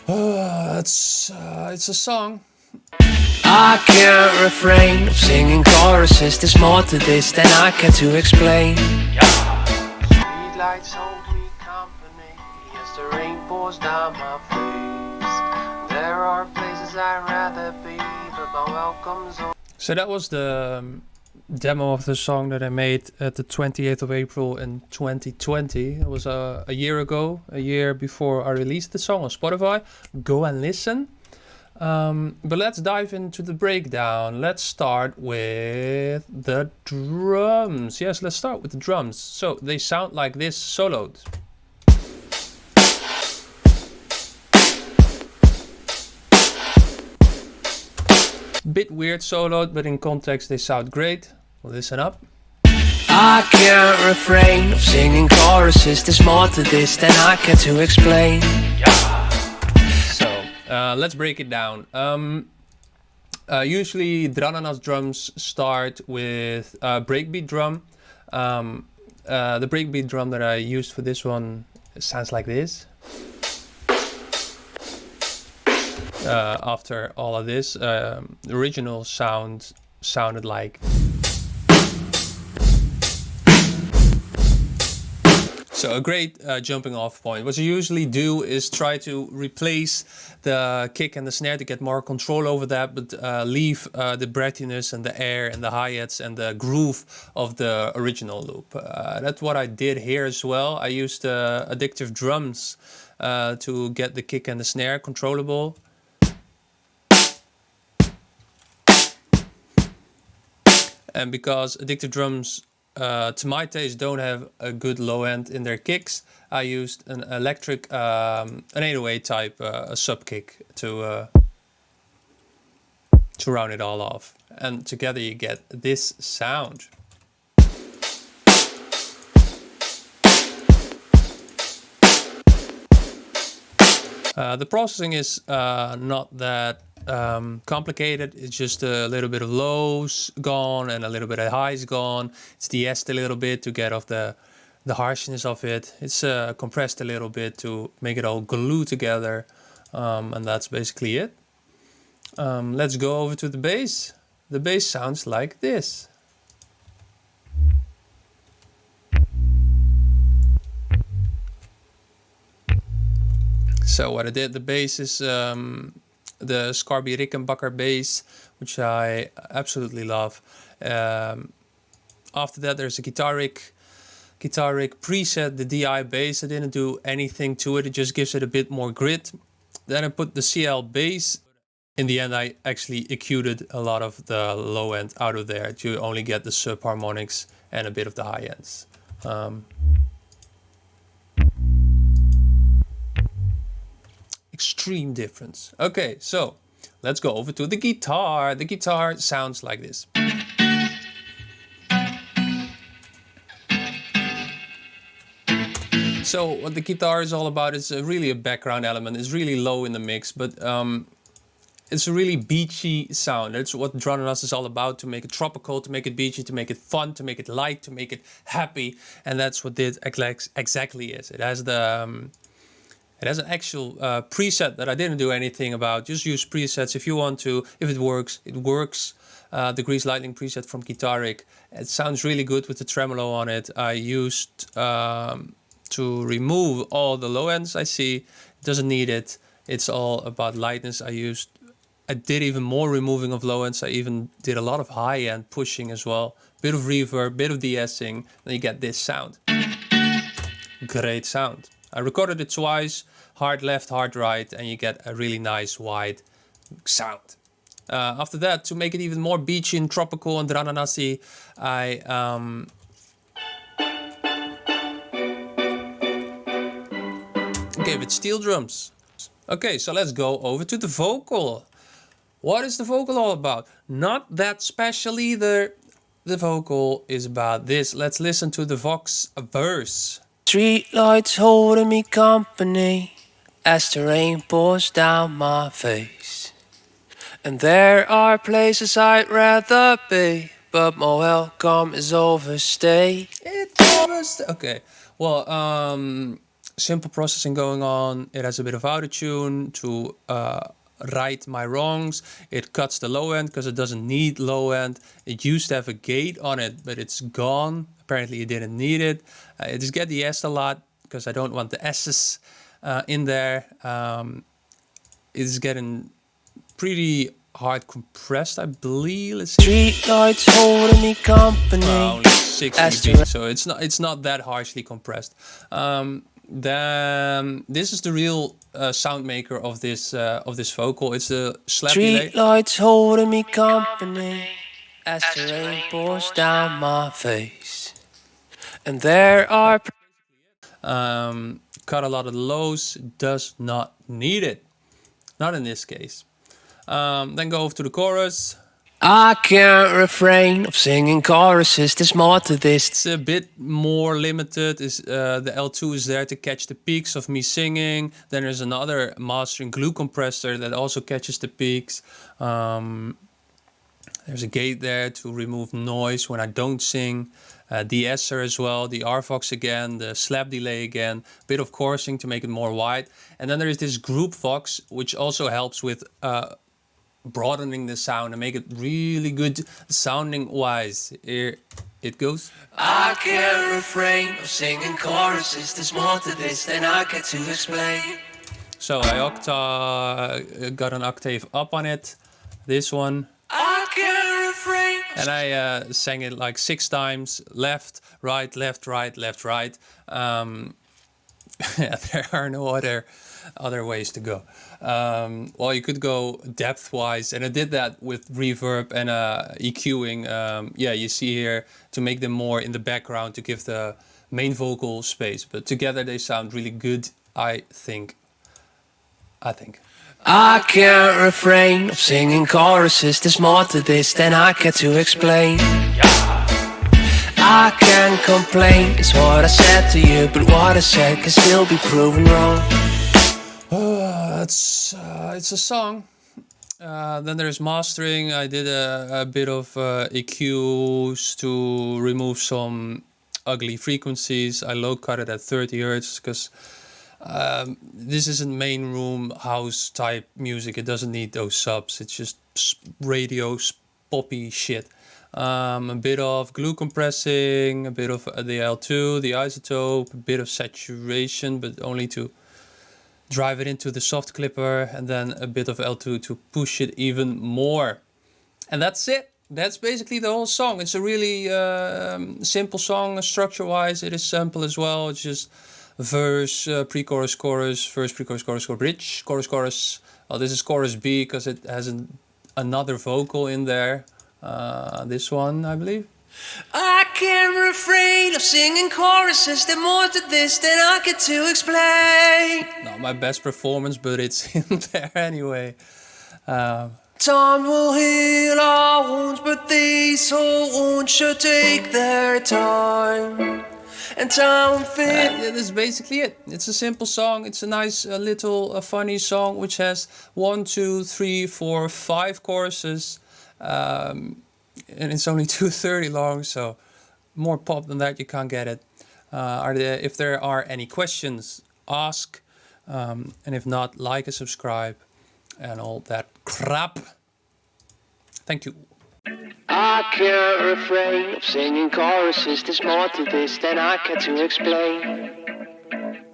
It's a song. I can't refrain of singing choruses. There's more to this than I care to explain. Streetlights hold me company as the rain pours down my face. There are places I'd rather be, but my welcome's over. So that was the demo of the song that I made at the 28th of April in 2020. It was a year ago, a year before I released the song on Spotify. Go and listen. But let's dive into the breakdown. Let's start with the drums. Yes, let's start with the drums. So they sound like this soloed. Bit weird soloed, but in context they sound great. Listen up. I can't refrain of singing choruses. There's more to this than I care to explain. So let's break it down. Usually drananas drums start with a breakbeat drum. The breakbeat drum that I used for this one sounds like this. After all of this, the original sounded like. So a great jumping off point. What you usually do is try to replace the kick and the snare to get more control over that, but leave the breathiness and the air and the hi-hats and the groove of the original loop. That's what I did here as well. I used addictive drums to get the kick and the snare controllable. And because addictive drums, to my taste, don't have a good low end in their kicks, I used an electric, an 808 type, a sub kick to round it all off. And together you get this sound. The processing is not that complicated. It's just a little bit of lows gone and a little bit of highs gone. It's de-essed a little bit to get off the harshness of it. It's compressed a little bit to make it all glue together, and that's basically it. Let's go over to the bass. The bass sounds like this. So what I did, the bass is the Scarby Rickenbacker bass, which I absolutely love. After that, there's a Guitar Rig preset, the DI bass. I didn't do anything to it. It just gives it a bit more grit. Then I put the CL bass. In the end, I actually EQ'd a lot of the low end out of there to only get the sub harmonics and a bit of the high ends. Extreme difference. Okay, so let's go over to the guitar. The guitar sounds like this. So what the guitar is all about is really a background element. It's really low in the mix, but it's a really beachy sound. That's what drananas is all about, to make it tropical, to make it beachy, to make it fun, to make it light, to make it happy. And that's what it exactly is. It has the... It has an actual preset that I didn't do anything about. Just use presets if you want to. If it works, it works. The Grease Lightning preset from Guitar Rig. It sounds really good with the tremolo on it. I used to remove all the low ends I see. It doesn't need it. It's all about lightness. I did even more removing of low ends. I even did a lot of high end pushing as well. Bit of reverb, bit of de-essing. Then you get this sound. Great sound. I recorded it twice, hard left, hard right, and you get a really nice wide sound. After that, to make it even more beachy and tropical and drananasi, I gave it steel drums. Okay, so let's go over to the vocal. What is the vocal all about? Not that special either. The vocal is about this. Let's listen to the Vox verse. Streetlights holding me company as the rain pours down my face. And there are places I'd rather be, but my welcome is overstayed. It's overstayed. Okay, well, simple processing going on. It has a bit of autotune to right my wrongs. It cuts the low end because it doesn't need low end. It used to have a gate on it, but it's gone. Apparently, it didn't need it. I just get the S a lot because I don't want the S's in there. It's getting pretty hard compressed, I believe. Let's see. Street lights holding me company. Only 6 dB, so it's not that harshly compressed. Then this is the real sound maker of this vocal. It's the slap delay. Street lights holding me company as the rain pours down my face, and there are. Cut a lot of the lows. Does not need it. Not in this case. Then go over to the chorus. I can't refrain of singing choruses. There's more to this. It's a bit more limited. The L2 is there to catch the peaks of me singing. Then there's another mastering glue compressor that also catches the peaks. There's a gate there to remove noise when I don't sing. De-esser as well, the RVox again, the slap delay again, bit of chorusing to make it more wide. And then there is this group Vox, which also helps with broadening the sound and make it really good sounding wise. Here it goes. I can't refrain of singing choruses. There's more to this than I get to explain. So I got an octave up on it, this one. I can't refrain. And I sang it like 6 times, left, right, left, right, left, right. There are no other ways to go. Well, you could go depth-wise, and I did that with reverb and EQing. Yeah, you see here to make them more in the background to give the main vocal space. But together they sound really good, I think. I can't refrain of singing choruses. There's more to this than I get to explain. I can't complain, it's what I said to you, but what I said can still be proven wrong. It's a song. Then there's mastering. I did a bit of EQs to remove some ugly frequencies. I low cut it at 30 Hertz because this isn't main room house type music. It doesn't need those subs. It's just radio poppy shit. A bit of glue compressing, a bit of the L2, the isotope, a bit of saturation, but only to drive it into the soft clipper, and then a bit of L2 to push it even more. And that's it. That's basically the whole song. It's a really simple song structure-wise. It is simple as well. It's just verse, pre-chorus, chorus, verse, pre-chorus, chorus, bridge, chorus, chorus. Well, this is chorus B because it has another vocal in there. This one, I believe. I can't refrain of singing choruses. There's more to this than I get to explain. Not my best performance, but it's in there anyway. Time will heal our wounds, but these whole wounds should take their time. And time fit. That's basically it. It's a simple song. It's a nice little funny song which has 1, 2, 3, 4, 5 choruses. And it's only 2:30 long, so more pop than that you can't get it. If there are any questions, ask, and if not, like and subscribe and all that crap. Thank you. I can't refrain of singing choruses. There's more to this than I can to explain.